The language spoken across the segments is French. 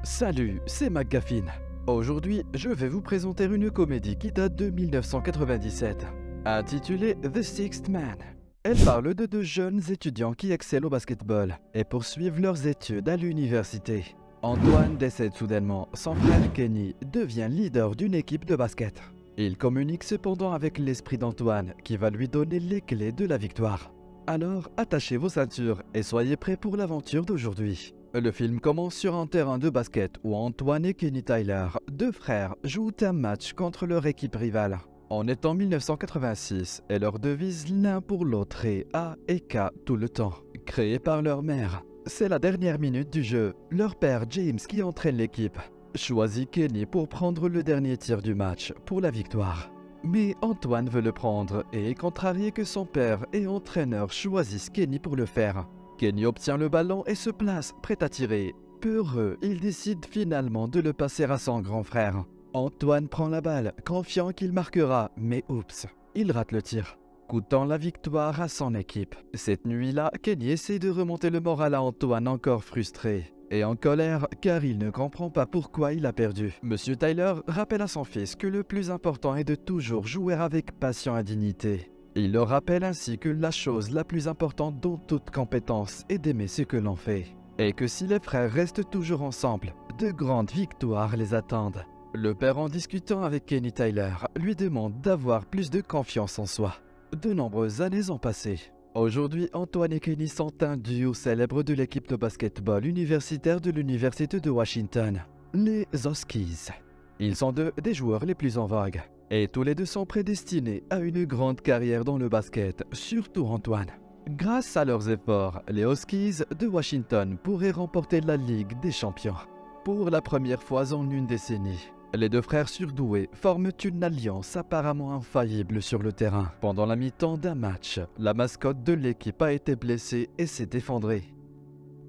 Salut, c'est McGuffin. Aujourd'hui, je vais vous présenter une comédie qui date de 1997, intitulée The Sixth Man. Elle parle de deux jeunes étudiants qui excellent au basketball et poursuivent leurs études à l'université. Antoine décède soudainement, son frère Kenny devient leader d'une équipe de basket. Il communique cependant avec l'esprit d'Antoine qui va lui donner les clés de la victoire. Alors, attachez vos ceintures et soyez prêts pour l'aventure d'aujourd'hui. Le film commence sur un terrain de basket où Antoine et Kenny Tyler, deux frères, jouent un match contre leur équipe rivale. On est en 1986 et leur devise l'un pour l'autre est A et K tout le temps, créée par leur mère. C'est la dernière minute du jeu. Leur père James, qui entraîne l'équipe, choisit Kenny pour prendre le dernier tir du match pour la victoire. Mais Antoine veut le prendre et est contrarié que son père et entraîneur choisissent Kenny pour le faire. Kenny obtient le ballon et se place, prêt à tirer. Peureux, il décide finalement de le passer à son grand frère. Antoine prend la balle, confiant qu'il marquera, mais oups, il rate le tir, coûtant la victoire à son équipe. Cette nuit-là, Kenny essaie de remonter le moral à Antoine, encore frustré et en colère car il ne comprend pas pourquoi il a perdu. Monsieur Tyler rappelle à son fils que le plus important est de toujours jouer avec passion et dignité. Il leur rappelle ainsi que la chose la plus importante dans toute compétence est d'aimer ce que l'on fait. Et que si les frères restent toujours ensemble, de grandes victoires les attendent. Le père, en discutant avec Kenny Tyler, lui demande d'avoir plus de confiance en soi. De nombreuses années ont passé. Aujourd'hui, Antoine et Kenny sont un duo célèbre de l'équipe de basketball universitaire de l'Université de Washington, les Huskies. Ils sont deux des joueurs les plus en vogue, et tous les deux sont prédestinés à une grande carrière dans le basket, surtout Antoine. Grâce à leurs efforts, les Huskies de Washington pourraient remporter la Ligue des champions. Pour la première fois en une décennie, les deux frères surdoués forment une alliance apparemment infaillible sur le terrain. Pendant la mi-temps d'un match, la mascotte de l'équipe a été blessée et s'est effondrée.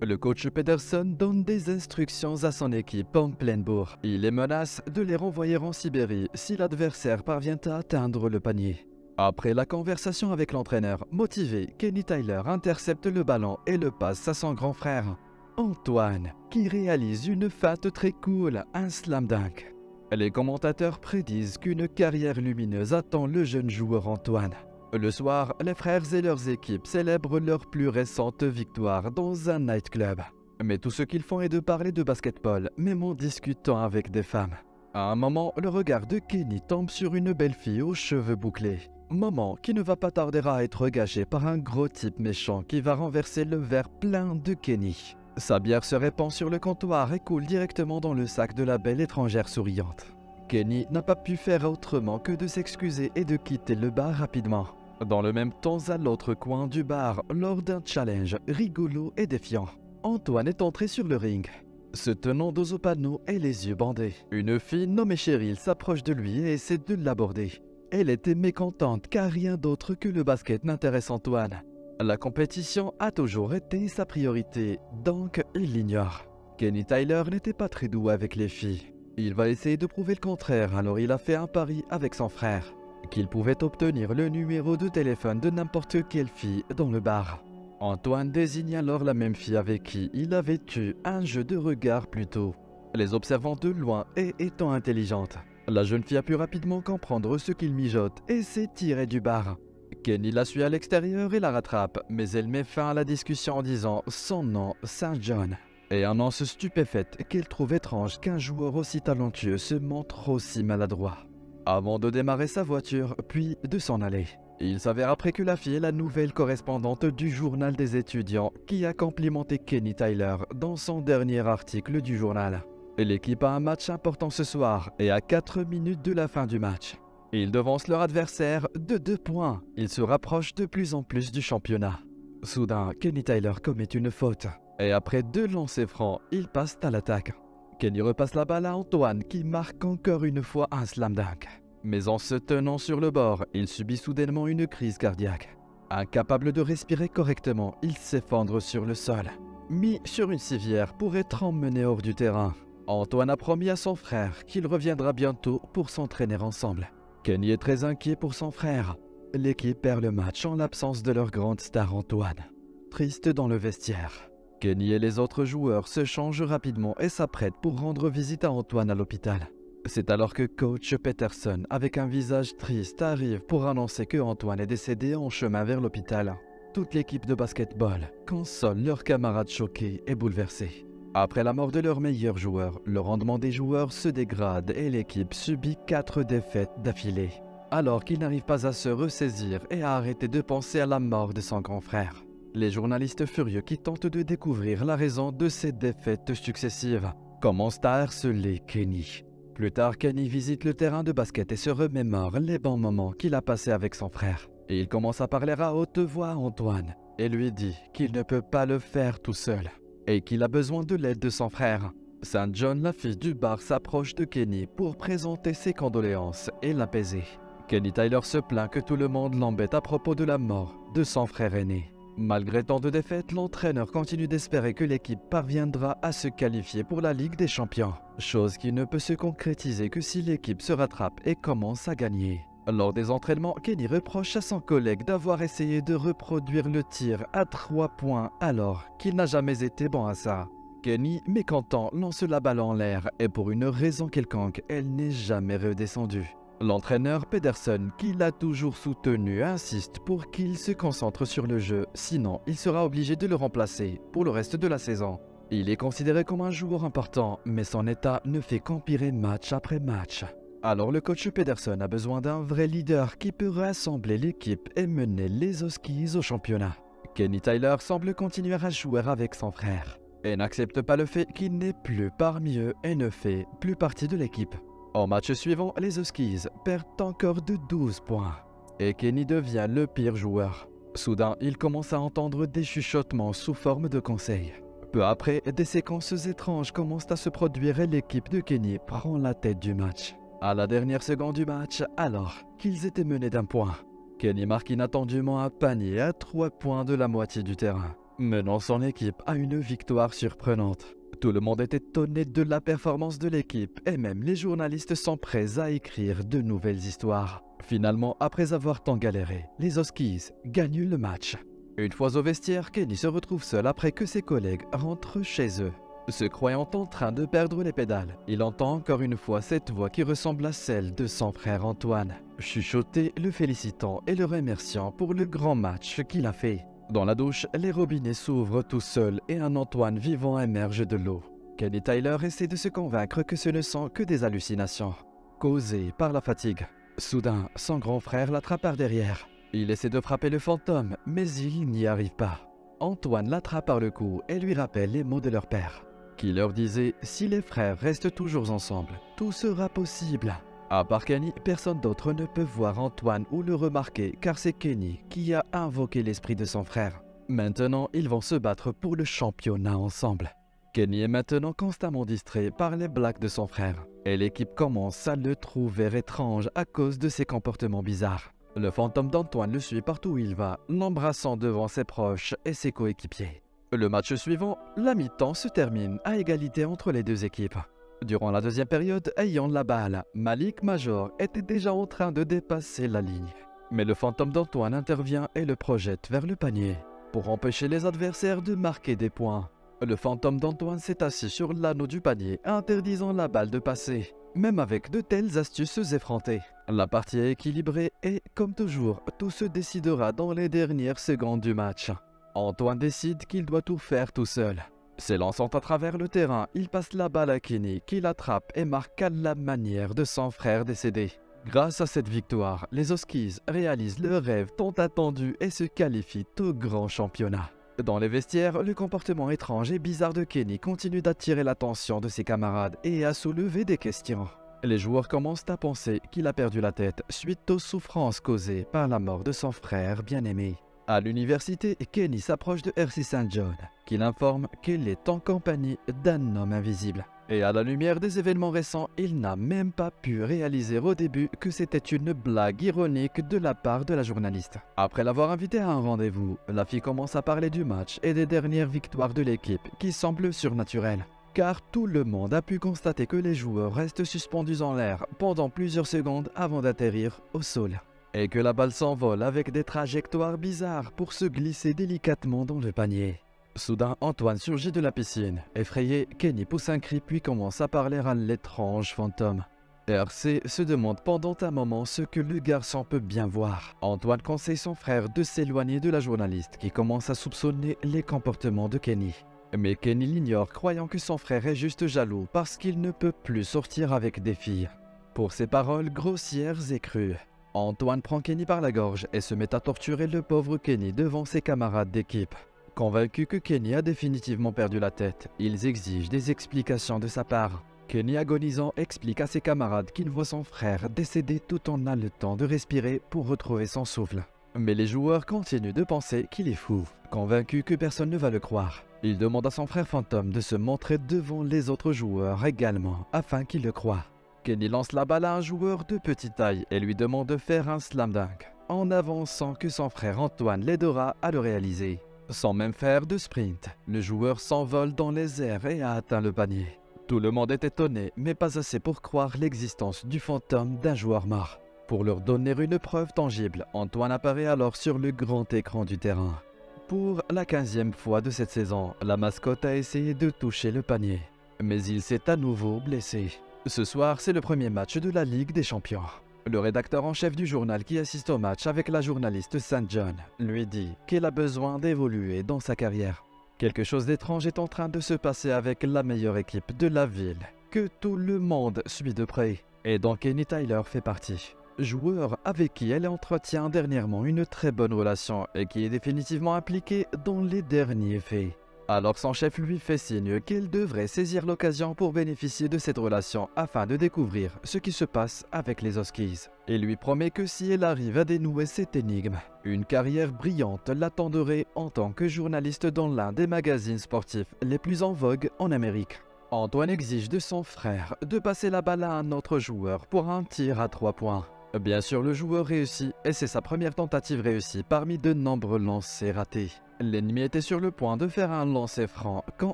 Le coach Pederson donne des instructions à son équipe en pleine bourre. Il les menace de les renvoyer en Sibérie si l'adversaire parvient à atteindre le panier. Après la conversation avec l'entraîneur, motivé, Kenny Tyler intercepte le ballon et le passe à son grand frère, Antoine, qui réalise une feinte très cool, un slam dunk. Les commentateurs prédisent qu'une carrière lumineuse attend le jeune joueur Antoine. Le soir, les frères et leurs équipes célèbrent leur plus récente victoire dans un nightclub. Mais tout ce qu'ils font est de parler de basketball, même en discutant avec des femmes. À un moment, le regard de Kenny tombe sur une belle fille aux cheveux bouclés. Moment qui ne va pas tarder à être gâché par un gros type méchant qui va renverser le verre plein de Kenny. Sa bière se répand sur le comptoir et coule directement dans le sac de la belle étrangère souriante. Kenny n'a pas pu faire autrement que de s'excuser et de quitter le bar rapidement. Dans le même temps, à l'autre coin du bar, lors d'un challenge rigolo et défiant, Antoine est entré sur le ring, se tenant dos au panneau et les yeux bandés. Une fille nommée Cheryl s'approche de lui et essaie de l'aborder. Elle était mécontente car rien d'autre que le basket n'intéresse Antoine. La compétition a toujours été sa priorité, donc il l'ignore. Kenny Tyler n'était pas très doux avec les filles. Il va essayer de prouver le contraire, alors il a fait un pari avec son frère, qu'il pouvait obtenir le numéro de téléphone de n'importe quelle fille dans le bar. Antoine désigne alors la même fille avec qui il avait eu un jeu de regard plus tôt. Les observant de loin et étant intelligente, la jeune fille a pu rapidement comprendre ce qu'il mijote et s'est tirée du bar. Kenny la suit à l'extérieur et la rattrape, mais elle met fin à la discussion en disant son nom, Saint John, et annonce stupéfaite qu'elle trouve étrange qu'un joueur aussi talentueux se montre aussi maladroit. Avant de démarrer sa voiture, puis de s'en aller. Il s'avère après que la fille est la nouvelle correspondante du journal des étudiants qui a complimenté Kenny Tyler dans son dernier article du journal. L'équipe a un match important ce soir et à 4 minutes de la fin du match. Ils devancent leur adversaire de 2 points. Ils se rapprochent de plus en plus du championnat. Soudain, Kenny Tyler commet une faute. Et après 2 lancers francs, ils passent à l'attaque. Kenny repasse la balle à Antoine qui marque encore une fois un slam dunk. Mais en se tenant sur le bord, il subit soudainement une crise cardiaque. Incapable de respirer correctement, il s'effondre sur le sol, mis sur une civière pour être emmené hors du terrain. Antoine a promis à son frère qu'il reviendra bientôt pour s'entraîner ensemble. Kenny est très inquiet pour son frère. L'équipe perd le match en l'absence de leur grande star Antoine. Triste dans le vestiaire. Kenny et les autres joueurs se changent rapidement et s'apprêtent pour rendre visite à Antoine à l'hôpital. C'est alors que coach Peterson, avec un visage triste, arrive pour annoncer que Antoine est décédé en chemin vers l'hôpital. Toute l'équipe de basketball console leurs camarades choqués et bouleversés. Après la mort de leur meilleur joueur, le rendement des joueurs se dégrade et l'équipe subit 4 défaites d'affilée, alors qu'ils n'arrivent pas à se ressaisir et à arrêter de penser à la mort de son grand frère. Les journalistes furieux qui tentent de découvrir la raison de ces défaites successives commencent à harceler Kenny. Plus tard, Kenny visite le terrain de basket et se remémore les bons moments qu'il a passés avec son frère. Et il commence à parler à haute voix à Antoine et lui dit qu'il ne peut pas le faire tout seul et qu'il a besoin de l'aide de son frère. Saint John, la fille du bar, s'approche de Kenny pour présenter ses condoléances et l'apaiser. Kenny Tyler se plaint que tout le monde l'embête à propos de la mort de son frère aîné. Malgré tant de défaites, l'entraîneur continue d'espérer que l'équipe parviendra à se qualifier pour la Ligue des Champions, chose qui ne peut se concrétiser que si l'équipe se rattrape et commence à gagner. Lors des entraînements, Kenny reproche à son collègue d'avoir essayé de reproduire le tir à 3 points alors qu'il n'a jamais été bon à ça. Kenny, mécontent, lance la balle en l'air et pour une raison quelconque, elle n'est jamais redescendue. L'entraîneur Pedersen, qui l'a toujours soutenu, insiste pour qu'il se concentre sur le jeu, sinon il sera obligé de le remplacer pour le reste de la saison. Il est considéré comme un joueur important, mais son état ne fait qu'empirer match après match. Alors le coach Pedersen a besoin d'un vrai leader qui peut rassembler l'équipe et mener les Huskies au championnat. Kenny Tyler semble continuer à jouer avec son frère et n'accepte pas le fait qu'il n'est plus parmi eux et ne fait plus partie de l'équipe. Au match suivant, les Huskies perdent encore de 12 points et Kenny devient le pire joueur. Soudain, il commence à entendre des chuchotements sous forme de conseils. Peu après, des séquences étranges commencent à se produire et l'équipe de Kenny prend la tête du match. À la dernière seconde du match, alors qu'ils étaient menés d'1 point, Kenny marque inattendument un panier à 3 points de la moitié du terrain, menant son équipe à une victoire surprenante. Tout le monde est étonné de la performance de l'équipe et même les journalistes sont prêts à écrire de nouvelles histoires. Finalement, après avoir tant galéré, les Huskies gagnent le match. Une fois au vestiaire, Kenny se retrouve seul après que ses collègues rentrent chez eux. Se croyant en train de perdre les pédales, il entend encore une fois cette voix qui ressemble à celle de son frère Antoine, chuchoter, le félicitant et le remerciant pour le grand match qu'il a fait. Dans la douche, les robinets s'ouvrent tout seuls et un Antoine vivant émerge de l'eau. Kenny Tyler essaie de se convaincre que ce ne sont que des hallucinations, causées par la fatigue. Soudain, son grand frère l'attrape par derrière. Il essaie de frapper le fantôme, mais il n'y arrive pas. Antoine l'attrape par le cou et lui rappelle les mots de leur père, qui leur disait « Si les frères restent toujours ensemble, tout sera possible ». À part Kenny, personne d'autre ne peut voir Antoine ou le remarquer car c'est Kenny qui a invoqué l'esprit de son frère. Maintenant, ils vont se battre pour le championnat ensemble. Kenny est maintenant constamment distrait par les blagues de son frère et l'équipe commence à le trouver étrange à cause de ses comportements bizarres. Le fantôme d'Antoine le suit partout où il va, l'embrassant devant ses proches et ses coéquipiers. Le match suivant, la mi-temps se termine à égalité entre les deux équipes. Durant la deuxième période, ayant la balle, Malik Major était déjà en train de dépasser la ligne. Mais le fantôme d'Antoine intervient et le projette vers le panier pour empêcher les adversaires de marquer des points. Le fantôme d'Antoine s'est assis sur l'anneau du panier, interdisant la balle de passer, même avec de telles astuces effrontées. La partie est équilibrée et, comme toujours, tout se décidera dans les dernières secondes du match. Antoine décide qu'il doit tout faire tout seul. S'élançant à travers le terrain, il passe la balle à Kenny qui l'attrape et marque à la manière de son frère décédé. Grâce à cette victoire, les Huskies réalisent leur rêve tant attendu et se qualifient au grand championnat. Dans les vestiaires, le comportement étrange et bizarre de Kenny continue d'attirer l'attention de ses camarades et à soulever des questions. Les joueurs commencent à penser qu'il a perdu la tête suite aux souffrances causées par la mort de son frère bien-aimé. À l'université, Kenny s'approche de R.C. St. John, qui l'informe qu'il est en compagnie d'un homme invisible. Et à la lumière des événements récents, il n'a même pas pu réaliser au début que c'était une blague ironique de la part de la journaliste. Après l'avoir invité à un rendez-vous, la fille commence à parler du match et des dernières victoires de l'équipe qui semblent surnaturelles. Car tout le monde a pu constater que les joueurs restent suspendus en l'air pendant plusieurs secondes avant d'atterrir au sol. Et que la balle s'envole avec des trajectoires bizarres pour se glisser délicatement dans le panier. Soudain, Antoine surgit de la piscine. Effrayé, Kenny pousse un cri puis commence à parler à l'étrange fantôme. RC se demande pendant un moment ce que le garçon peut bien voir. Antoine conseille son frère de s'éloigner de la journaliste qui commence à soupçonner les comportements de Kenny. Mais Kenny l'ignore, croyant que son frère est juste jaloux parce qu'il ne peut plus sortir avec des filles. Pour ces paroles grossières et crues, Antoine prend Kenny par la gorge et se met à torturer le pauvre Kenny devant ses camarades d'équipe. Convaincus que Kenny a définitivement perdu la tête, ils exigent des explications de sa part. Kenny, agonisant, explique à ses camarades qu'il voit son frère décéder tout en haletant de respirer pour retrouver son souffle. Mais les joueurs continuent de penser qu'il est fou. Convaincus que personne ne va le croire, il demande à son frère fantôme de se montrer devant les autres joueurs également, afin qu'il le croie. Kenny lance la balle à un joueur de petite taille et lui demande de faire un slam dunk, en avançant que son frère Antoine l'aidera à le réaliser. Sans même faire de sprint, le joueur s'envole dans les airs et a atteint le panier. Tout le monde est étonné, mais pas assez pour croire l'existence du fantôme d'un joueur mort. Pour leur donner une preuve tangible, Antoine apparaît alors sur le grand écran du terrain. Pour la 15e fois de cette saison, la mascotte a essayé de toucher le panier, mais il s'est à nouveau blessé. Ce soir, c'est le premier match de la Ligue des Champions. Le rédacteur en chef du journal qui assiste au match avec la journaliste St. John lui dit qu'il a besoin d'évoluer dans sa carrière. Quelque chose d'étrange est en train de se passer avec la meilleure équipe de la ville, que tout le monde suit de près, et dont Kenny Tyler fait partie. Joueur avec qui elle entretient dernièrement une très bonne relation et qui est définitivement impliqué dans les derniers faits. Alors son chef lui fait signe qu'il devrait saisir l'occasion pour bénéficier de cette relation afin de découvrir ce qui se passe avec les Huskies. Il lui promet que si elle arrive à dénouer cette énigme, une carrière brillante l'attendrait en tant que journaliste dans l'un des magazines sportifs les plus en vogue en Amérique. Antoine exige de son frère de passer la balle à un autre joueur pour un tir à 3 points. Bien sûr, le joueur réussit et c'est sa première tentative réussie parmi de nombreux lancers ratés. L'ennemi était sur le point de faire un lancer franc quand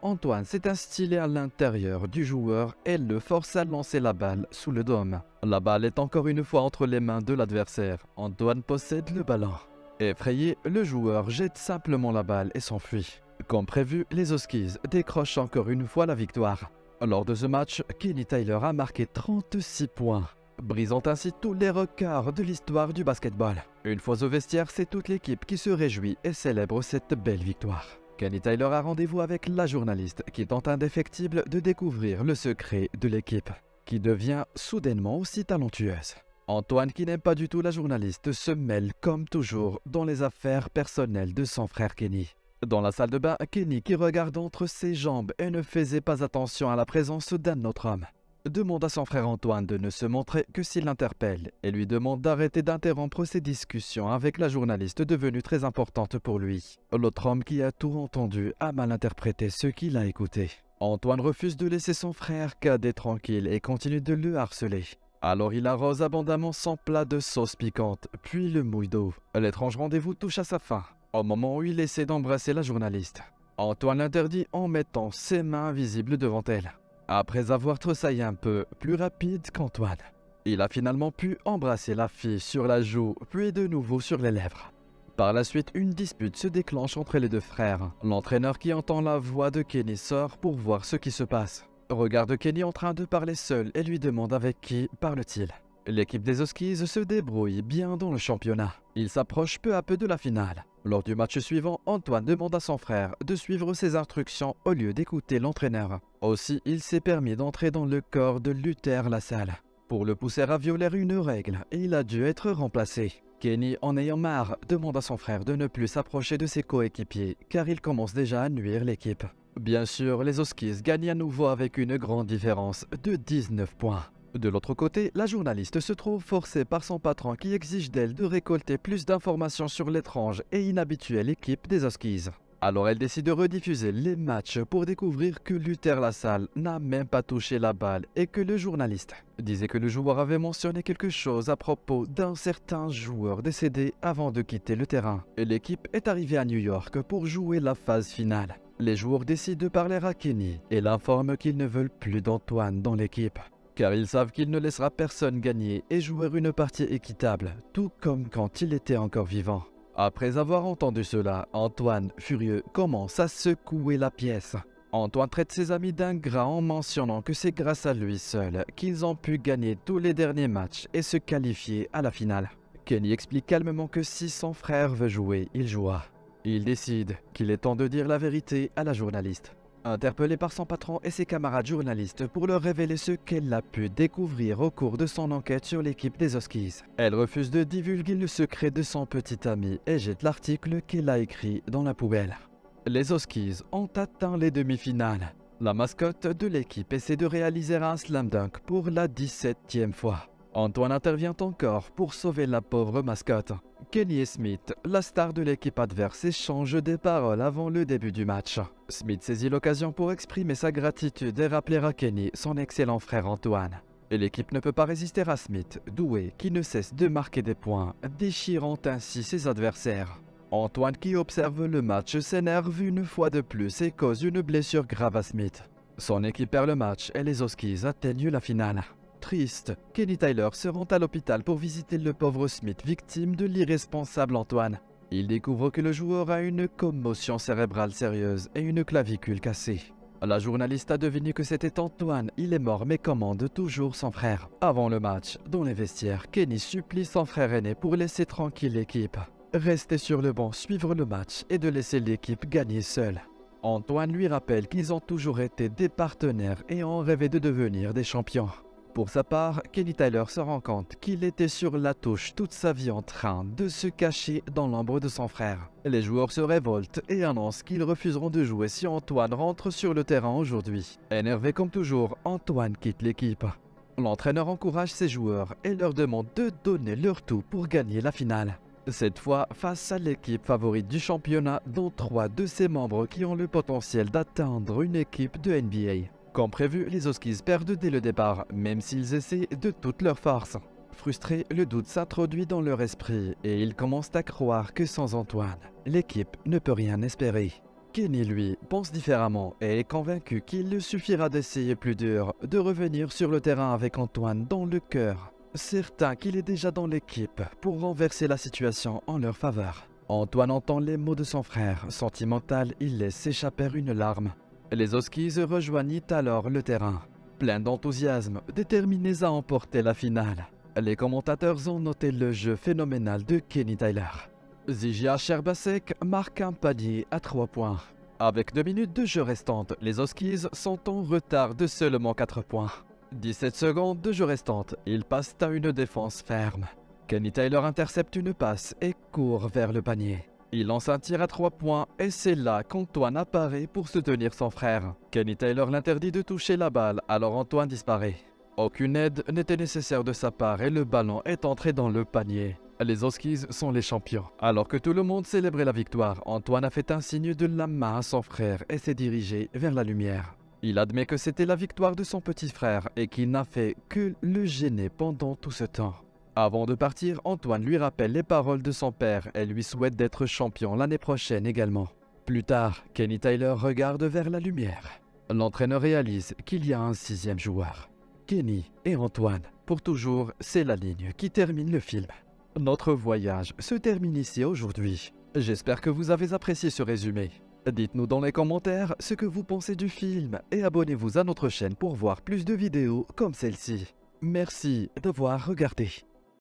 Antoine s'est instillé à l'intérieur du joueur et le force à lancer la balle sous le dôme. La balle est encore une fois entre les mains de l'adversaire. Antoine possède le ballon. Effrayé, le joueur jette simplement la balle et s'enfuit. Comme prévu, les Huskies décrochent encore une fois la victoire. Lors de ce match, Kenny Tyler a marqué 36 points, brisant ainsi tous les records de l'histoire du basketball. Une fois au vestiaire, c'est toute l'équipe qui se réjouit et célèbre cette belle victoire. Kenny Tyler a rendez-vous avec la journaliste qui tente indéfectible de découvrir le secret de l'équipe, qui devient soudainement aussi talentueuse. Antoine, qui n'aime pas du tout la journaliste, se mêle comme toujours dans les affaires personnelles de son frère Kenny. Dans la salle de bain, Kenny, qui regarde entre ses jambes et ne faisait pas attention à la présence d'un autre homme, demande à son frère Antoine de ne se montrer que s'il l'interpelle et lui demande d'arrêter d'interrompre ses discussions avec la journaliste devenue très importante pour lui. L'autre homme, qui a tout entendu, a mal interprété ce qu'il a écouté. Antoine refuse de laisser son frère cadet tranquille et continue de le harceler. Alors il arrose abondamment son plat de sauce piquante, puis le mouille d'eau. L'étrange rendez-vous touche à sa fin, au moment où il essaie d'embrasser la journaliste. Antoine l'interdit en mettant ses mains visibles devant elle. Après avoir tressaillé un peu, plus rapide qu'Antoine, il a finalement pu embrasser la fille sur la joue, puis de nouveau sur les lèvres. Par la suite, une dispute se déclenche entre les deux frères. L'entraîneur, qui entend la voix de Kenny, sort pour voir ce qui se passe. Regarde Kenny en train de parler seul et lui demande avec qui parle-t-il. L'équipe des Huskies se débrouille bien dans le championnat. Il s'approche peu à peu de la finale. Lors du match suivant, Antoine demande à son frère de suivre ses instructions au lieu d'écouter l'entraîneur. Aussi, il s'est permis d'entrer dans le corps de Luther Lassalle pour le pousser à violer une règle et il a dû être remplacé. Kenny, en ayant marre, demande à son frère de ne plus s'approcher de ses coéquipiers car il commence déjà à nuire l'équipe. Bien sûr, les Huskies gagnent à nouveau avec une grande différence de 19 points. De l'autre côté, la journaliste se trouve forcée par son patron qui exige d'elle de récolter plus d'informations sur l'étrange et inhabituelle équipe des Huskies. Alors elle décide de rediffuser les matchs pour découvrir que Luther Lassalle n'a même pas touché la balle et que le journaliste disait que le joueur avait mentionné quelque chose à propos d'un certain joueur décédé avant de quitter le terrain. Et l'équipe est arrivée à New York pour jouer la phase finale. Les joueurs décident de parler à Kenny et l'informent qu'ils ne veulent plus d'Antoine dans l'équipe, car ils savent qu'il ne laissera personne gagner et jouer une partie équitable, tout comme quand il était encore vivant. Après avoir entendu cela, Antoine, furieux, commence à secouer la pièce. Antoine traite ses amis d'ingrats en mentionnant que c'est grâce à lui seul qu'ils ont pu gagner tous les derniers matchs et se qualifier à la finale. Kenny explique calmement que si son frère veut jouer, il jouera. Il décide qu'il est temps de dire la vérité à la journaliste. Interpellée par son patron et ses camarades journalistes pour leur révéler ce qu'elle a pu découvrir au cours de son enquête sur l'équipe des Huskies, elle refuse de divulguer le secret de son petit ami et jette l'article qu'elle a écrit dans la poubelle. Les Huskies ont atteint les demi-finales. La mascotte de l'équipe essaie de réaliser un slam dunk pour la 17e fois. Antoine intervient encore pour sauver la pauvre mascotte. Kenny et Smith, la star de l'équipe adverse, échangent des paroles avant le début du match. Smith saisit l'occasion pour exprimer sa gratitude et rappeler à Kenny son excellent frère Antoine. Et l'équipe ne peut pas résister à Smith, doué, qui ne cesse de marquer des points, déchirant ainsi ses adversaires. Antoine, qui observe le match, s'énerve une fois de plus et cause une blessure grave à Smith. Son équipe perd le match et les Huskies atteignent la finale. Triste, Kenny Tyler se rend à l'hôpital pour visiter le pauvre Smith, victime de l'irresponsable Antoine. Il découvre que le joueur a une commotion cérébrale sérieuse et une clavicule cassée. La journaliste a deviné que c'était Antoine, il est mort mais commande toujours son frère. Avant le match, dans les vestiaires, Kenny supplie son frère aîné pour laisser tranquille l'équipe. Rester sur le banc, suivre le match et de laisser l'équipe gagner seule. Antoine lui rappelle qu'ils ont toujours été des partenaires et ont rêvé de devenir des champions. Pour sa part, Kenny Tyler se rend compte qu'il était sur la touche toute sa vie en train de se cacher dans l'ombre de son frère. Les joueurs se révoltent et annoncent qu'ils refuseront de jouer si Antoine rentre sur le terrain aujourd'hui. Énervé comme toujours, Antoine quitte l'équipe. L'entraîneur encourage ses joueurs et leur demande de donner leur tout pour gagner la finale. Cette fois, face à l'équipe favorite du championnat, dont 3 de ses membres qui ont le potentiel d'atteindre une équipe de NBA. Comme prévu, les Huskies perdent dès le départ, même s'ils essaient de toute leur force. Frustrés, le doute s'introduit dans leur esprit et ils commencent à croire que sans Antoine, l'équipe ne peut rien espérer. Kenny, lui, pense différemment et est convaincu qu'il lui suffira d'essayer plus dur, de revenir sur le terrain avec Antoine dans le cœur. Certain qu'il est déjà dans l'équipe pour renverser la situation en leur faveur. Antoine entend les mots de son frère. Sentimental, il laisse s'échapper une larme. Les Huskies rejoignent alors le terrain. Pleins d'enthousiasme, déterminés à emporter la finale. Les commentateurs ont noté le jeu phénoménal de Kenny Tyler. Zijia Sherbasek marque un panier à 3 points. Avec 2 minutes de jeu restantes, les Huskies sont en retard de seulement 4 points. 17 secondes de jeu restantes, ils passent à une défense ferme. Kenny Tyler intercepte une passe et court vers le panier. Il lance un tir à 3 points et c'est là qu'Antoine apparaît pour soutenir son frère. Kenny Tyler l'interdit de toucher la balle, alors Antoine disparaît. Aucune aide n'était nécessaire de sa part et le ballon est entré dans le panier. Les Huskies sont les champions. Alors que tout le monde célébrait la victoire, Antoine a fait un signe de la main à son frère et s'est dirigé vers la lumière. Il admet que c'était la victoire de son petit frère et qu'il n'a fait que le gêner pendant tout ce temps. Avant de partir, Antoine lui rappelle les paroles de son père et lui souhaite d'être champion l'année prochaine également. Plus tard, Kenny Tyler regarde vers la lumière. L'entraîneur réalise qu'il y a un 6e joueur. Kenny et Antoine, pour toujours, c'est la ligne qui termine le film. Notre voyage se termine ici aujourd'hui. J'espère que vous avez apprécié ce résumé. Dites-nous dans les commentaires ce que vous pensez du film et abonnez-vous à notre chaîne pour voir plus de vidéos comme celle-ci. Merci d'avoir regardé.